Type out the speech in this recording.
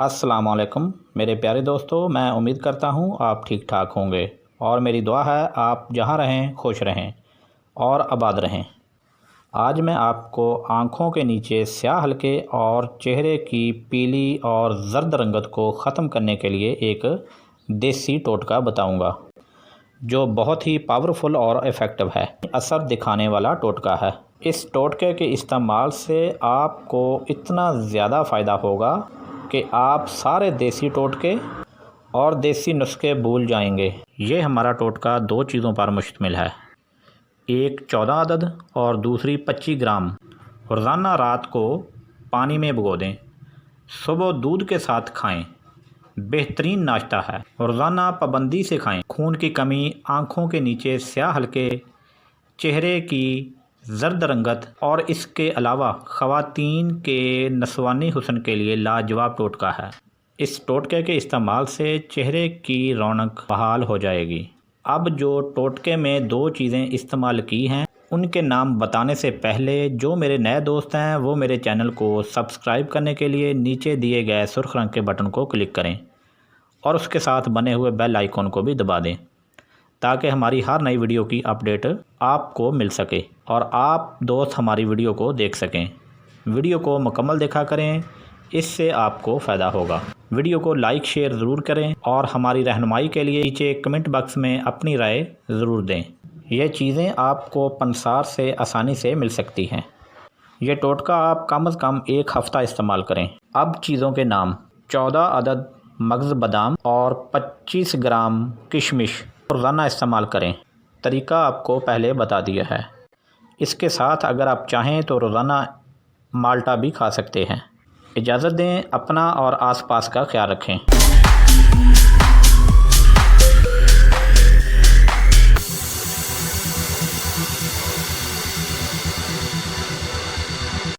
अस्सलाम वालेकुम मेरे प्यारे दोस्तों, मैं उम्मीद करता हूँ आप ठीक ठाक होंगे और मेरी दुआ है आप जहाँ रहें खुश रहें और आबाद रहें। आज मैं आपको आँखों के नीचे स्याह हल्के और चेहरे की पीली और ज़र्द रंगत को ख़त्म करने के लिए एक देसी टोटका बताऊँगा जो बहुत ही पावरफुल और इफ़ेक्टिव है, असर दिखाने वाला टोटका है। इस टोटके के इस्तेमाल से आपको इतना ज़्यादा फ़ायदा होगा कि आप सारे देसी टोटके और देसी नुस्खे भूल जाएंगे। ये हमारा टोटका दो चीज़ों पर मुश्तमिल है, एक 14 अदद और दूसरी 25 ग्राम। रोज़ाना रात को पानी में भिगो दें, सुबह दूध के साथ खाएं। बेहतरीन नाश्ता है, रोज़ाना पाबंदी से खाएं। खून की कमी, आँखों के नीचे स्याह हल्के, चेहरे की ज़र्द रंगत और इसके अलावा ख़वातीन के नस्वानी हुस्न के लिए लाजवाब टोटका है। इस टोटके के इस्तेमाल से चेहरे की रौनक बहाल हो जाएगी। अब जो टोटके में दो चीज़ें इस्तेमाल की हैं उनके नाम बताने से पहले जो मेरे नए दोस्त हैं वो मेरे चैनल को सब्सक्राइब करने के लिए नीचे दिए गए सुर्ख रंग के बटन को क्लिक करें और उसके साथ बने हुए बेल आइकॉन को भी दबा दें ताकि हमारी हर नई वीडियो की अपडेट आपको मिल सके और आप दोस्त हमारी वीडियो को देख सकें। वीडियो को मुकम्मल देखा करें, इससे आपको फ़ायदा होगा। वीडियो को लाइक शेयर ज़रूर करें और हमारी रहनुमाई के लिए नीचे कमेंट बॉक्स में अपनी राय ज़रूर दें। ये चीज़ें आपको पंसार से आसानी से मिल सकती हैं। ये टोटका आप कम से कम एक हफ़्ता इस्तेमाल करें। अब चीज़ों के नाम: 14 अदद मगज़ बादाम और 25 ग्राम किशमिश रोज़ाना इस्तेमाल करें। तरीका आपको पहले बता दिया है। इसके साथ अगर आप चाहें तो रोज़ाना माल्टा भी खा सकते हैं। इजाज़त दें, अपना और आसपास का ख्याल रखें।